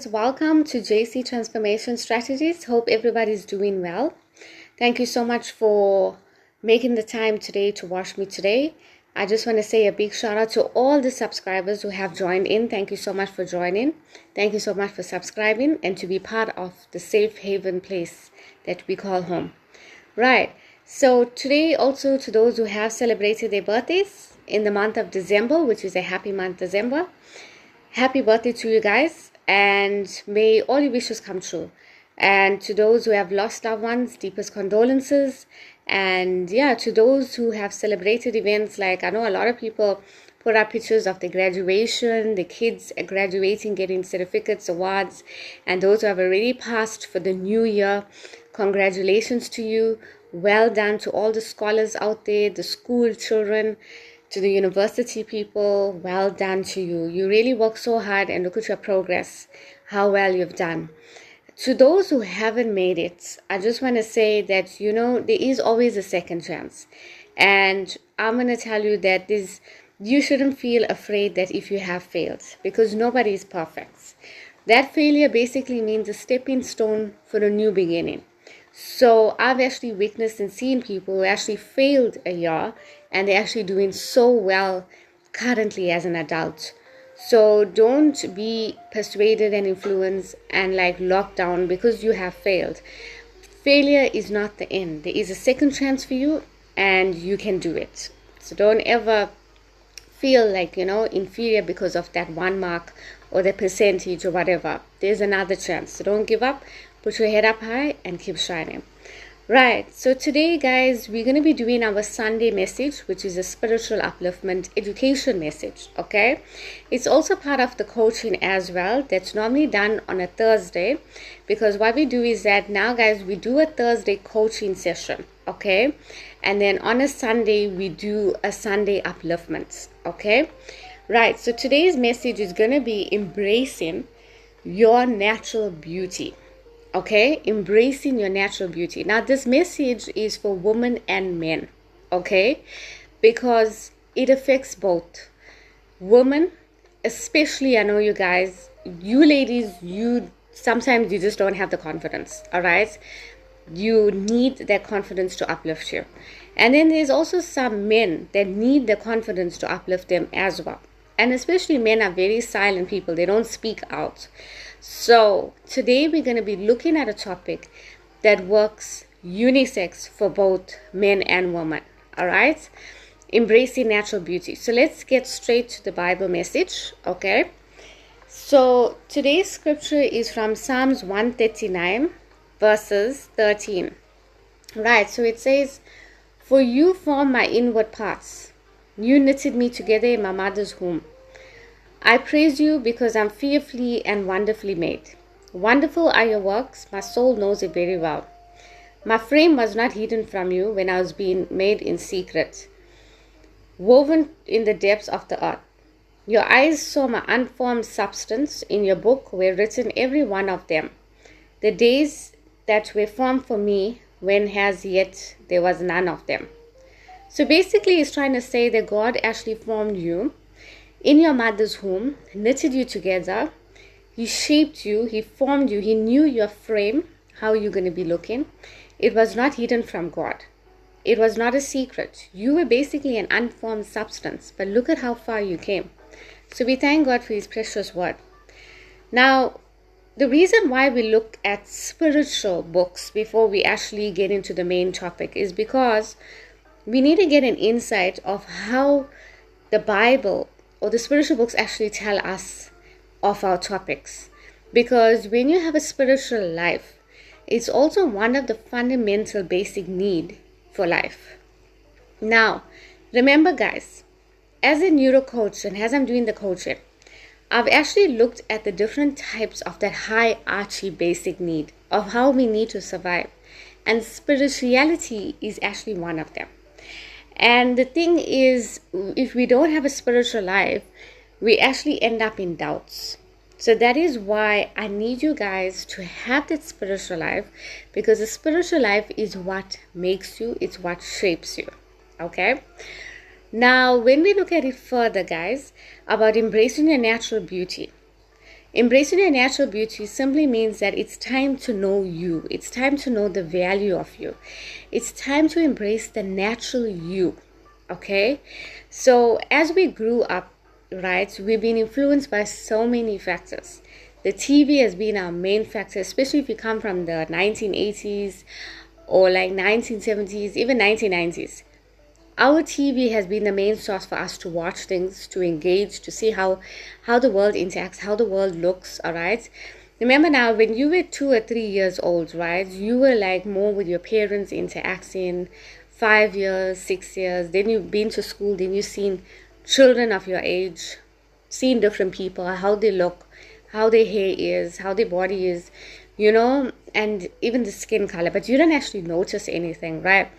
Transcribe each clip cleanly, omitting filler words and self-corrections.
Welcome to JC Transformation Strategies. Hope everybody's doing well. Thank you so much for making the time today to watch me today. I just want to say a big shout out to all the subscribers who have joined in. Thank you so much for joining. Thank you so much for subscribing and to be part of the safe haven place that we call home. Right. So today also to those who have celebrated their birthdays in the month of December, which is a happy month, December. Happy birthday to you guys, and may all your wishes come true. And to those who have lost loved ones, deepest condolences. And yeah, to those who have celebrated events, like I know a lot of people put up pictures of the graduation, the kids graduating, getting certificates, awards, and those who have already passed for the new year, congratulations to you. Well done to all the scholars out there, the school children, to the university people. Well done to you. You really work so hard, and look at your progress, how well you've done. To those who haven't made it, I just want to say that, there is always a second chance. And I'm going to tell you that you shouldn't feel afraid that if you have failed, because nobody is perfect. That failure basically means a stepping stone for a new beginning. So I've actually witnessed and seen people who actually failed a year and they're actually doing so well currently as an adult. So don't be persuaded and influenced and locked down because you have failed. Failure is not the end. There is a second chance for you and you can do it. So don't ever feel inferior because of that 1 mark or the percentage or whatever. There's another chance. So don't give up. Put your head up high and keep shining. Right, so today, guys, we're going to be doing our Sunday message, which is a spiritual upliftment education message, okay? It's also part of the coaching as well. That's normally done on a Thursday, because what we do is that now, guys, we do a Thursday coaching session, okay? And then on a Sunday, we do a Sunday upliftment, okay? Right, so today's message is going to be embracing your natural beauty. Okay, embracing your natural beauty. Now, this message is for women and men, okay, because it affects both. Women, especially, I know you guys, you ladies, sometimes you just don't have the confidence, all right? You need that confidence to uplift you. And then there's also some men that need the confidence to uplift them as well. And especially men are very silent people. They don't speak out. So today we're going to be looking at a topic that works unisex for both men and women. All right? Embracing natural beauty. So let's get straight to the Bible message. Okay? So today's scripture is from Psalms 139 verses 13. Right? So it says, "For you formed my inward parts. You knitted me together in my mother's womb. I praise you because I'm fearfully and wonderfully made. Wonderful are your works. My soul knows it very well. My frame was not hidden from you when I was being made in secret, woven in the depths of the earth. Your eyes saw my unformed substance. In your book were written every one of them, the days that were formed for me, when as yet there was none of them." So basically he's trying to say that God actually formed you in your mother's womb, knitted you together. He shaped you, he formed you, he knew your frame, how you're going to be looking. It was not hidden from God. It was not a secret. You were basically an unformed substance, but look at how far you came. So we thank God for his precious word. Now, the reason why we look at spiritual books before we actually get into the main topic is because we need to get an insight of how the Bible or the spiritual books actually tell us of our topics. Because when you have a spiritual life, it's also one of the fundamental basic need for life. Now, remember guys, as a neuro coach and as I'm doing the coaching, I've actually looked at the different types of that hierarchy basic need of how we need to survive. And spirituality is actually one of them. And the thing is, if we don't have a spiritual life, we actually end up in doubts. So that is why I need you guys to have that spiritual life, because the spiritual life is what makes you, it's what shapes you. Okay? Now, when we look at it further, guys, about embracing your natural beauty, Embracing your natural beauty simply means that it's time to know you. It's time to know the value of you. It's time to embrace the natural you. Okay? So, as we grew up, right, we've been influenced by so many factors. The TV has been our main factor, especially if you come from the 1980s or like 1970s, even 1990s. Our TV has been the main source for us to watch things, to engage, to see how the world interacts, how the world looks, all right? Remember now, when you were 2 or 3 years old, right, you were like more with your parents interacting, 5 years, 6 years, then you've been to school, then you've seen children of your age, seen different people, how they look, how their hair is, how their body is, and even the skin color, but you don't actually notice anything, right?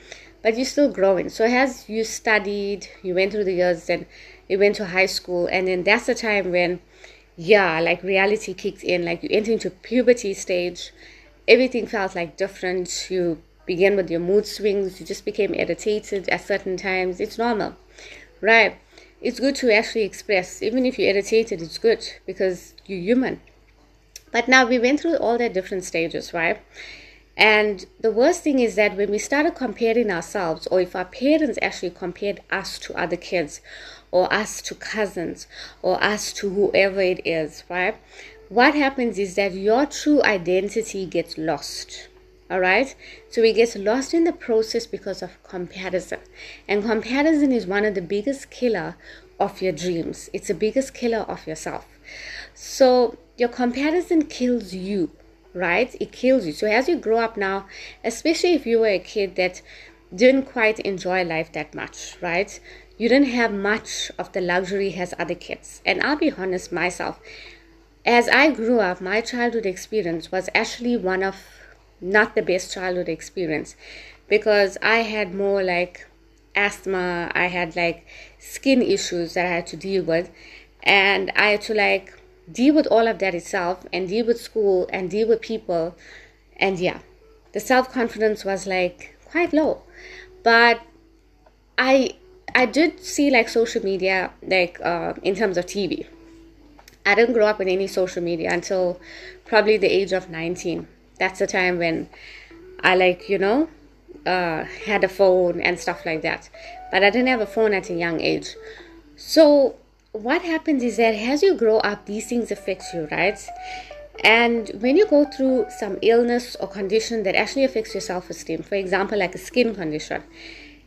But you're still growing. So as you studied, you went through the years, then you went to high school, and then that's the time when, like reality kicked in, like you enter into puberty stage, everything felt like different. You began with your mood swings, you just became irritated at certain times. It's normal, right? It's good to actually express. Even if you're irritated, it's good because you're human. But now we went through all the different stages, right? And the worst thing is that when we started comparing ourselves, or if our parents actually compared us to other kids, or us to cousins, or us to whoever it is, right? What happens is that your true identity gets lost. All right? So it gets lost in the process because of comparison. And comparison is one of the biggest killer of your dreams. It's the biggest killer of yourself. So your comparison kills you, right? It kills you. So as you grow up now, especially if you were a kid that didn't quite enjoy life that much, right? You didn't have much of the luxury as other kids. And I'll be honest myself, as I grew up, my childhood experience was actually one of not the best childhood experience, because I had more like asthma, I had like skin issues that I had to deal with, and I had to like deal with all of that itself, and deal with school, and deal with people, and the self-confidence was like quite low. But I did see like social media, like in terms of TV. I didn't grow up with any social media until probably the age of 19. That's the time when I had a phone and stuff like that. But I didn't have a phone at a young age. So what happens is that as you grow up, these things affect you, right? And when you go through some illness or condition that actually affects your self-esteem, for example, like a skin condition,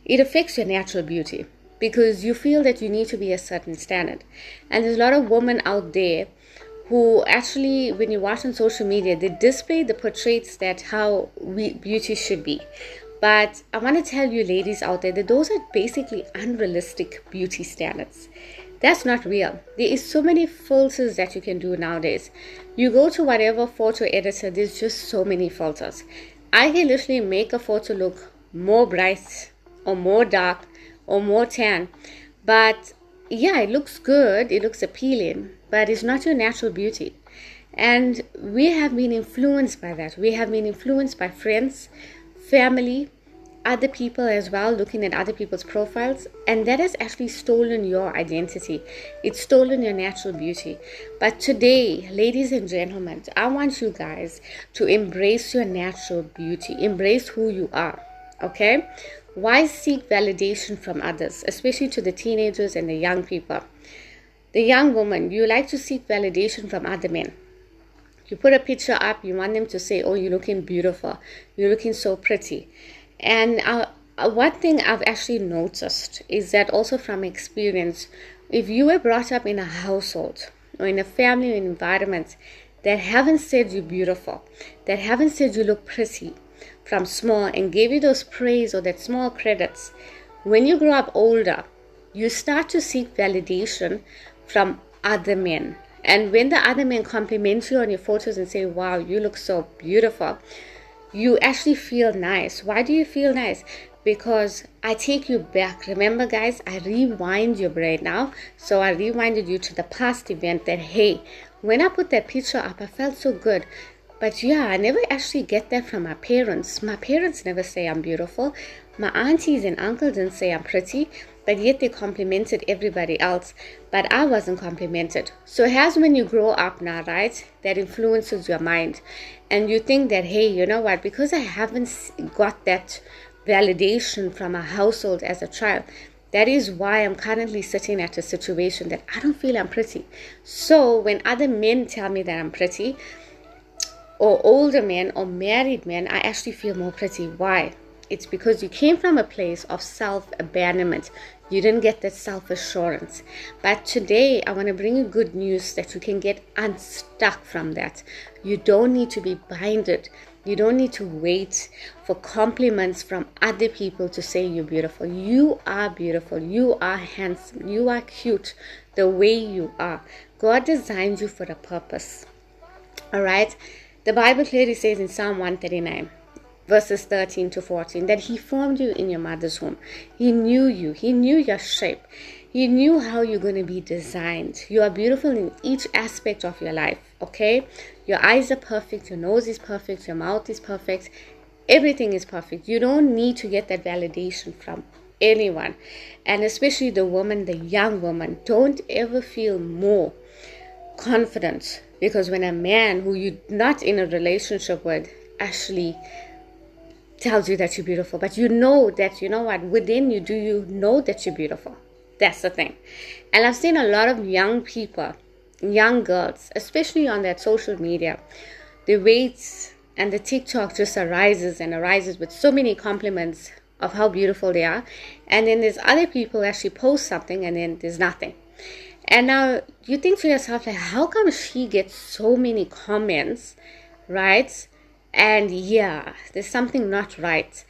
it affects your natural beauty because you feel that you need to be a certain standard. And there's a lot of women out there who actually, when you watch on social media, they display the portraits that how beauty should be. But I want to tell you ladies out there that those are basically unrealistic beauty standards. That's not real. There is so many filters that you can do nowadays. You go to whatever photo editor, there's just so many filters. I can literally make a photo look more bright or more dark or more tan. But it looks good, it looks appealing, but it's not your natural beauty. And we have been influenced by that. We have been influenced by friends, family, other people as well, looking at other people's profiles, and that has actually stolen your identity. It's stolen your natural beauty. But today, ladies and gentlemen, I want you guys to embrace your natural beauty, embrace who you are, okay? Why seek validation from others, especially to the teenagers and the young people? The young woman, you like to seek validation from other men. You put a picture up, you want them to say, oh, you're looking beautiful, you're looking so pretty. And one thing I've actually noticed is that also from experience, if you were brought up in a household or in a family environment that haven't said you're beautiful, that haven't said you look pretty from small and gave you those praise or that small credits, when you grow up older, you start to seek validation from other men. And when the other men compliment you on your photos and say, wow, you look so beautiful, you actually feel nice. Why do you feel nice? Because I take you back. Remember, guys, I rewind your brain now. So I rewinded you to the past event that, hey, when I put that picture up, I felt so good. But I never actually get that from my parents. My parents never say I'm beautiful. My aunties and uncles didn't say I'm pretty. but yet they complimented everybody else, but I wasn't complimented. So here's when you grow up now, right? That influences your mind, and you think that, hey, you know what, because I haven't got that validation from a household as a child, that is why I'm currently sitting at a situation that I don't feel I'm pretty. So when other men tell me that I'm pretty, or older men or married men, I actually feel more pretty. Why? It's because you came from a place of self-abandonment. You didn't get that self-assurance. But today, I want to bring you good news that you can get unstuck from that. You don't need to be binded. You don't need to wait for compliments from other people to say you're beautiful. You are beautiful. You are handsome. You are cute the way you are. God designed you for a purpose. All right? The Bible clearly says in Psalm 139, verses 13 to 14, that He formed you in your mother's womb. He knew you. He knew your shape. He knew how you're going to be designed. You are beautiful in each aspect of your life, okay? Your eyes are perfect. Your nose is perfect. Your mouth is perfect. Everything is perfect. You don't need to get that validation from anyone. And especially the woman, the young woman, don't ever feel more confident because when a man who you're not in a relationship with actually tells you that you're beautiful, but you know that, you know what, within you, do you know that you're beautiful? That's the thing. And I've seen a lot of young people, young girls, especially on that social media, the weights and the TikTok just arises and arises with so many compliments of how beautiful they are. And then there's other people who actually post something and then there's nothing. And now you think to yourself, like, how come she gets so many comments, right? And yeah, there's something not right.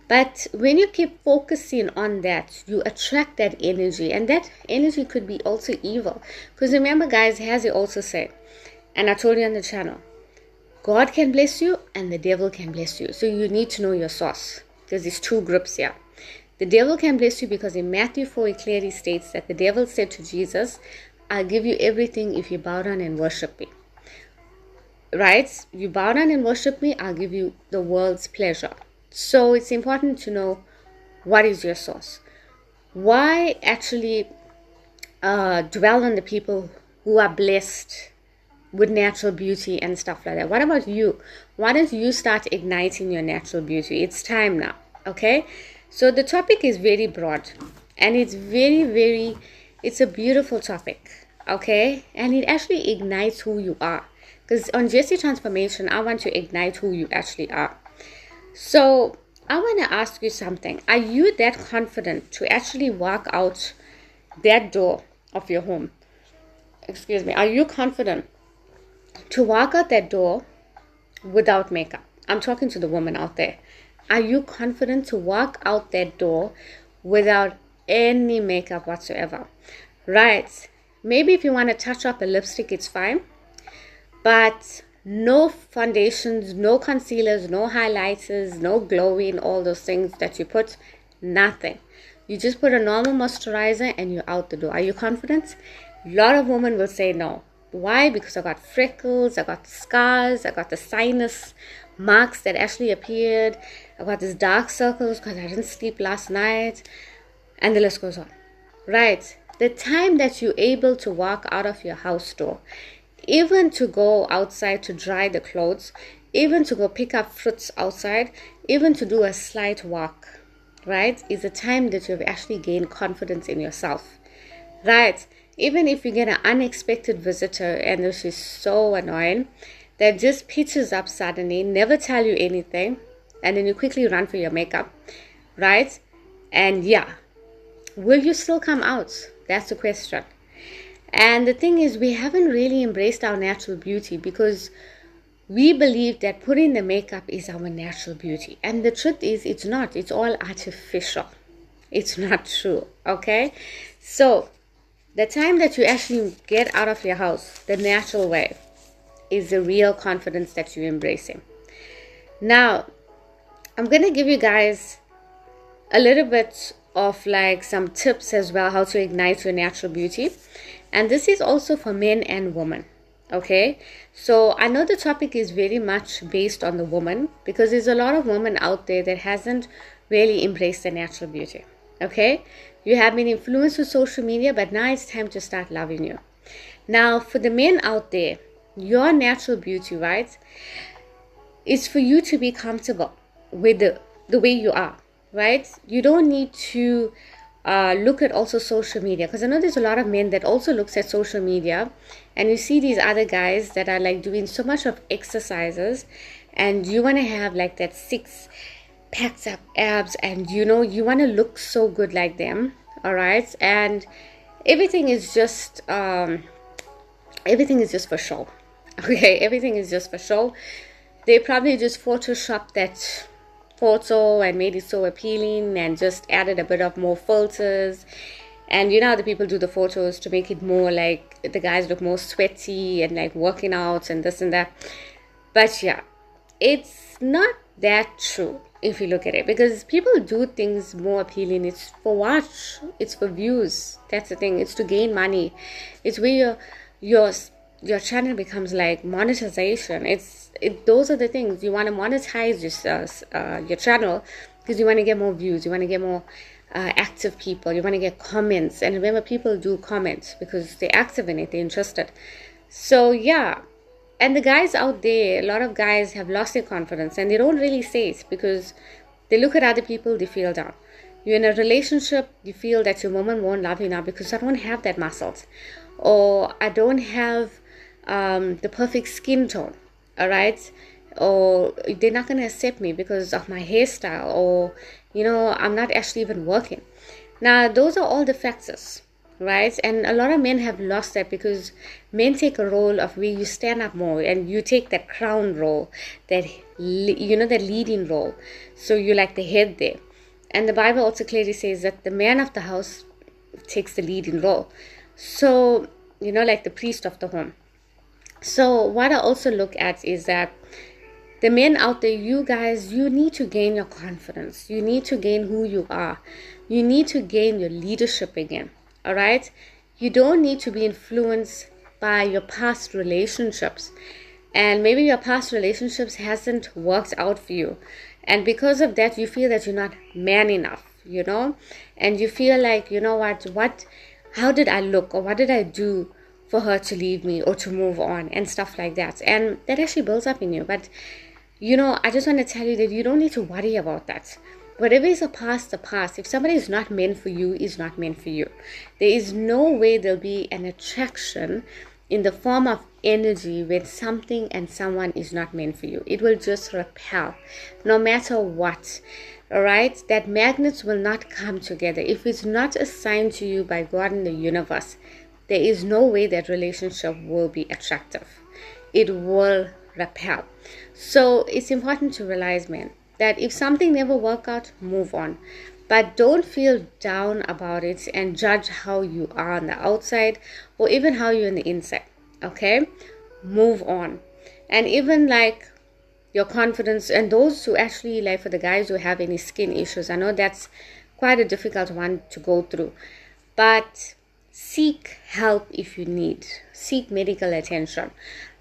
But when you keep focusing on that, you attract that energy. And that energy could be also evil. Because remember, guys, as he also said, and I told you on the channel, God can bless you and the devil can bless you. So you need to know your source. Because there's two groups here. The devil can bless you because in Matthew 4, it clearly states that the devil said to Jesus, I'll give you everything if you bow down and worship me. Right? You bow down and worship me, I'll give you the world's pleasure. So it's important to know what is your source. Why actually dwell on the people who are blessed with natural beauty and stuff like that? What about you? Why don't you start igniting your natural beauty? It's time now, okay? So the topic is very broad and it's it's a beautiful topic, okay? And it actually ignites who you are. Because on Jesse Transformation, I want to ignite who you actually are. So I want to ask you something. Are you that confident to actually walk out that door of your home? Excuse me. Are you confident to walk out that door without makeup? I'm talking to the woman out there. Are you confident to walk out that door without any makeup whatsoever? Right. Maybe if you want to touch up a lipstick, it's fine. But no foundations, no concealers, no highlighters, no glowing, all those things that you put, nothing. You just put a normal moisturizer and you're out the door. Are you confident? A lot of women will say no. Why? Because I got freckles, I got the scars, I got the sinus marks that actually appeared, I got these dark circles because I didn't sleep last night, and the list goes on. Right? The time that you're able to walk out of your house door, even to go outside to dry the clothes, even to go pick up fruits outside, even to do a slight walk, right, is a time that you've actually gained confidence in yourself, right? Even if you get an unexpected visitor and this is so annoying, that just pitches up suddenly, never tell you anything, and then you quickly run for your makeup, right? And yeah, will you still come out? That's the question. And the thing is, we haven't really embraced our natural beauty because we believe that putting the makeup is our natural beauty. And the truth is, it's not. It's all artificial. It's not true, okay? So the time that you actually get out of your house the natural way is the real confidence that you're embracing. Now, I'm going to give you guys a little bit of like some tips as well, how to ignite your natural beauty. And this is also for men and women, okay? So I know the topic is very much based on the woman because there's a lot of women out there that hasn't really embraced their natural beauty, okay? You have been influenced with social media, but now it's time to start loving you. Now, for the men out there, your natural beauty, right, is for you to be comfortable with the way you are, right? You don't need to look at also social media, because I know there's a lot of men that also looks at social media, and you see these other guys that are like doing so much of exercises, and you want to have like that six packed up abs, and you want to look so good like them, all right? And everything is just for show. Okay, everything is just for show. They probably just photoshopped that photo and made it so appealing and just added a bit of more filters. And you know how the people do the photos to make it more like the guys look more sweaty and like working out and this and that. But yeah, it's not that true if you look at it, because people do things more appealing. It's for watch, it's for views. That's the thing. It's to gain money. It's where your channel becomes like monetization. Those are the things. You want to monetize your channel because you want to get more views, you want to get more active people, you want to get comments. And remember, people do comment because they're active in it, they're interested. So yeah, and the guys out there, a lot of guys have lost their confidence and they don't really say it because they look at other people, they feel down. You're in a relationship, you feel that your woman won't love you now because I don't have that muscles, or I don't have the perfect skin tone, all right? Or they're not going to accept me because of my hairstyle, or I'm not actually even working. Now those are all the factors, right? And a lot of men have lost that because men take a role of where you stand up more and you take that crown role, that that leading role. So you're like the head there. And the Bible also clearly says that the man of the house takes the leading role. So like the priest of the home. So what I also look at is that the men out there, you guys, you need to gain your confidence. You need to gain who you are. You need to gain your leadership again. All right? You don't need to be influenced by your past relationships. And maybe your past relationships hasn't worked out for you. And because of that, you feel that you're not man enough, And you feel like, how did I look, or what did I do for her to leave me or to move on and stuff like that. And that actually builds up in you. But, I just want to tell you that you don't need to worry about that. Whatever is the past. If somebody is not meant for you, is not meant for you. There is no way there'll be an attraction in the form of energy when something and someone is not meant for you. It will just repel, no matter what. All right? That magnets will not come together. If it's not assigned to you by God in the universe, there is no way that relationship will be attractive. It will repel. So it's important to realize, man, that if something never works out, move on. But don't feel down about it and judge how you are on the outside or even how you're on the inside. Okay? Move on. And even like your confidence, and those who actually, like for the guys who have any skin issues, I know that's quite a difficult one to go through. But seek help if you need. Seek medical attention,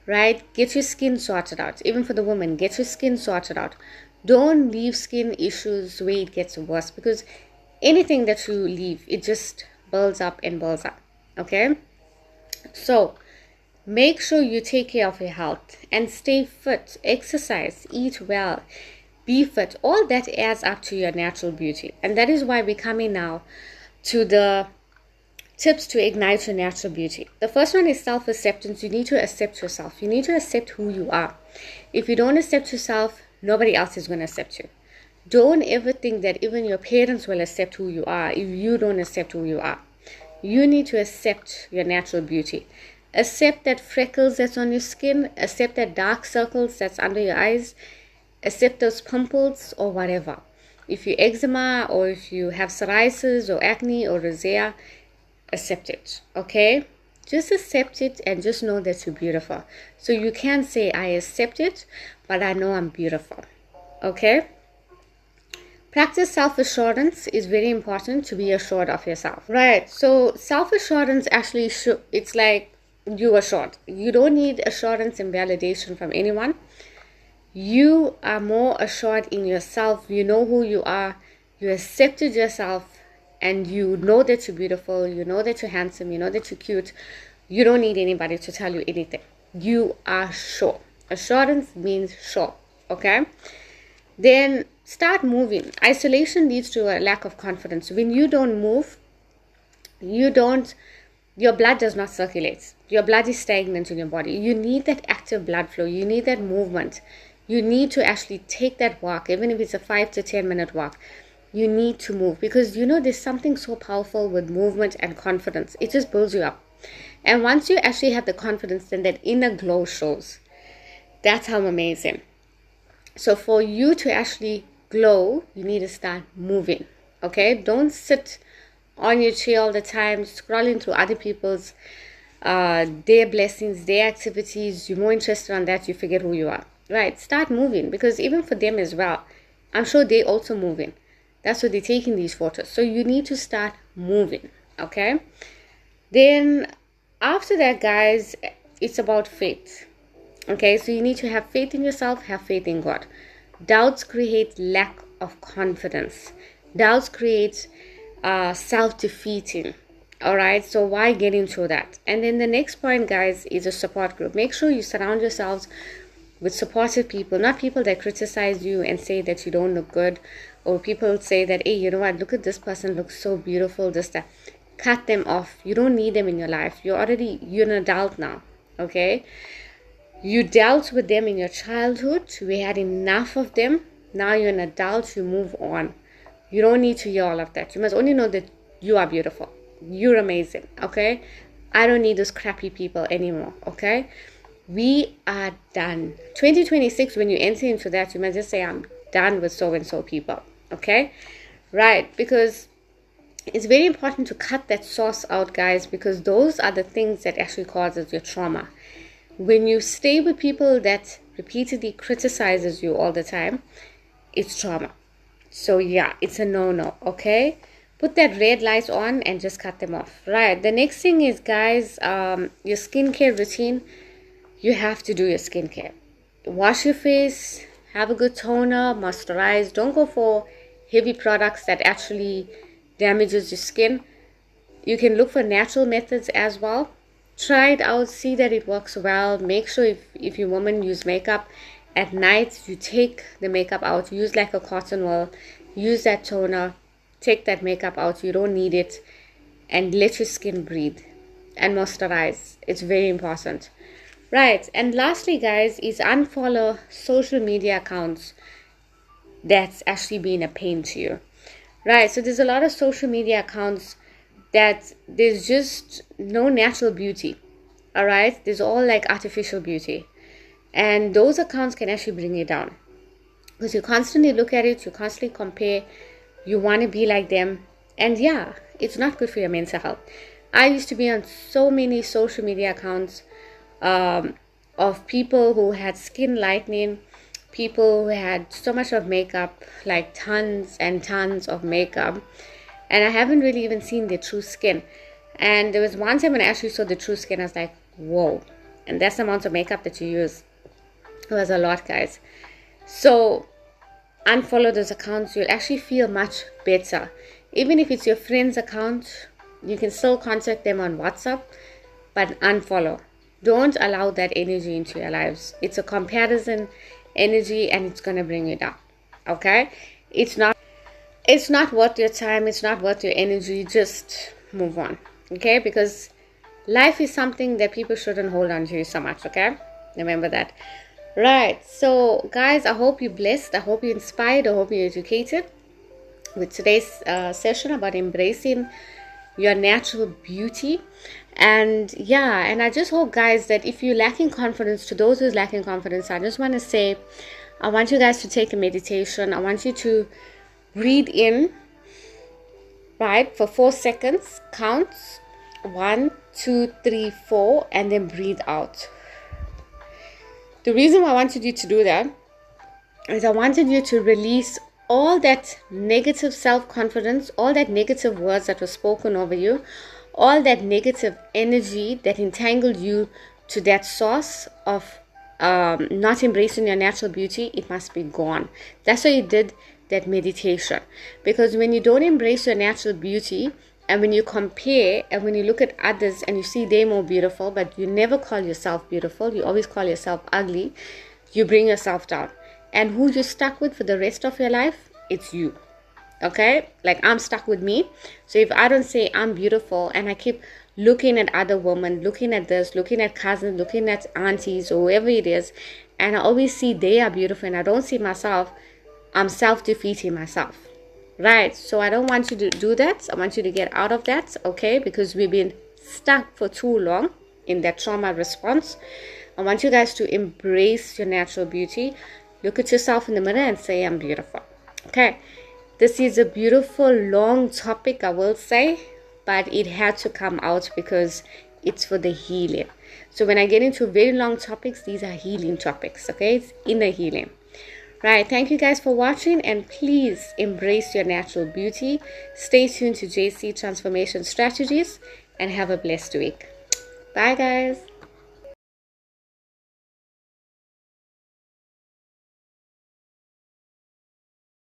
right? Get your skin sorted out. Even for the woman, get your skin sorted out. Don't leave skin issues where it gets worse, because anything that you leave, it just builds up and builds up. Okay? So make sure you take care of your health and stay fit, exercise, eat well, be fit. All that adds up to your natural beauty. And that is why we're coming now to the tips to ignite your natural beauty. The first one is self-acceptance. You need to accept yourself. You need to accept who you are. If you don't accept yourself, nobody else is going to accept you. Don't ever think that even your parents will accept who you are if you don't accept who you are. You need to accept your natural beauty. Accept that freckles that's on your skin. Accept that dark circles that's under your eyes. Accept those pimples or whatever. If you eczema, or if you have psoriasis or acne or rosacea, accept it. Okay? Just accept it and just know that you're beautiful. So you can say, I accept it, but I know I'm beautiful. Okay? Practice self-assurance is very important, to be assured of yourself. Right. So self-assurance actually it's like you assured. You don't need assurance and validation from anyone. You are more assured in yourself. You know who you are. You accepted yourself, and you know that you're beautiful, you know that you're handsome, you know that you're cute, you don't need anybody to tell you anything. You are sure. Assurance means sure. Okay? Then start moving. Isolation leads to a lack of confidence. When you don't move, your blood does not circulate. Your blood is stagnant in your body. You need that active blood flow. You need that movement. You need to actually take that walk, even if it's a 5 to 10 minute walk. You need to move, because there's something so powerful with movement and confidence. It just builds you up. And once you actually have the confidence, then that inner glow shows. That's how amazing. So for you to actually glow, you need to start moving. Okay? Don't sit on your chair all the time, scrolling through other people's their blessings, their activities. You're more interested on that, you forget who you are. Right? Start moving, because even for them as well, I'm sure they're also moving. That's why they're taking these photos. So you need to start moving. Okay? Then after that, guys, it's about faith. Okay, so you need to have faith in yourself, have faith in God. Doubts create lack of confidence. Doubts create self-defeating. All right, so why get into that? And then the next point, guys, is a support group. Make sure you surround yourselves with supportive people, not people that criticize you and say that you don't look good, or people say that, hey, you know what, look at this person, looks so beautiful, this, that. Cut them off. You don't need them in your life. You're an adult now. Okay? You dealt with them in your childhood. We had enough of them. Now you're an adult. You move on. You don't need to hear all of that. You must only know that you are beautiful. You're amazing. Okay? I don't need those crappy people anymore. Okay? We are done. 2026, when you enter into that, you must just say, I'm done with so-and-so people. Okay? Right? Because it's very important to cut that source out, guys, because those are the things that actually causes your trauma. When you stay with people that repeatedly criticizes you all the time, it's trauma. So yeah, it's a no-no. Okay? Put that red light on and just cut them off. Right? The next thing is, guys, your skincare routine. You have to do your skincare. Wash your face, have a good toner, moisturize. Don't go for heavy products that actually damages your skin. You can look for natural methods as well. Try it out, see that it works well. Make sure if you women use makeup at night, you take the makeup out, use like a cotton wool, use that toner, take that makeup out, you don't need it, and let your skin breathe and moisturize. It's very important. Right, and lastly, guys, is unfollow social media accounts that's actually been a pain to you. Right, so there's a lot of social media accounts that there's just no natural beauty. All right, there's all like artificial beauty, and those accounts can actually bring you down, because you constantly look at it, you constantly compare, you want to be like them, and yeah, it's not good for your mental health. I used to be on so many social media accounts of people who had skin lightening, people who had so much of makeup, like tons and tons of makeup, and I haven't really even seen their true skin. And there was one time when I actually saw the true skin, I was like, whoa. And that's the amount of makeup that you use. It was a lot, guys. So unfollow those accounts. You'll actually feel much better. Even if it's your friend's account, you can still contact them on WhatsApp, but unfollow. Don't allow that energy into your lives. It's a comparison energy, and it's going to bring you down. Okay? It's not worth your time. It's not worth your energy. Just move on. Okay? Because life is something that people shouldn't hold on to so much. Okay? Remember that. Right. So, guys, I hope you're blessed. I hope you're inspired. I hope you're educated with today's session about embracing your natural beauty. And yeah, and I just hope, guys, that if you're lacking confidence, to those who's lacking confidence, I just want to say, I want you guys to take a meditation. I want you to breathe in, right, for 4 seconds. Count 1, 2, 3, 4, and then breathe out. The reason why I wanted you to do that is I wanted you to release all that negative self-confidence, all that negative words that were spoken over you, all that negative energy that entangled you to that source of not embracing your natural beauty. It must be gone. That's what you did that meditation. Because when you don't embrace your natural beauty, and when you compare and when you look at others and you see they're more beautiful, but you never call yourself beautiful, you always call yourself ugly, you bring yourself down. And who you're stuck with for the rest of your life, it's you. Okay? Like, I'm stuck with me. So if I don't say I'm beautiful and I keep looking at other women, looking at this, looking at cousins, looking at aunties or whoever it is, and I always see they are beautiful and I don't see myself, I'm self-defeating myself. Right? So I don't want you to do that. I want you to get out of that, okay? Because we've been stuck for too long in that trauma response. I want you guys to embrace your natural beauty. Look at yourself in the mirror and say, I'm beautiful. Okay? This is a beautiful, long topic, I will say, but it had to come out because it's for the healing. So when I get into very long topics, these are healing topics, okay? It's inner healing. Right, thank you guys for watching, and please embrace your natural beauty. Stay tuned to JC Transformation Strategies and have a blessed week. Bye guys.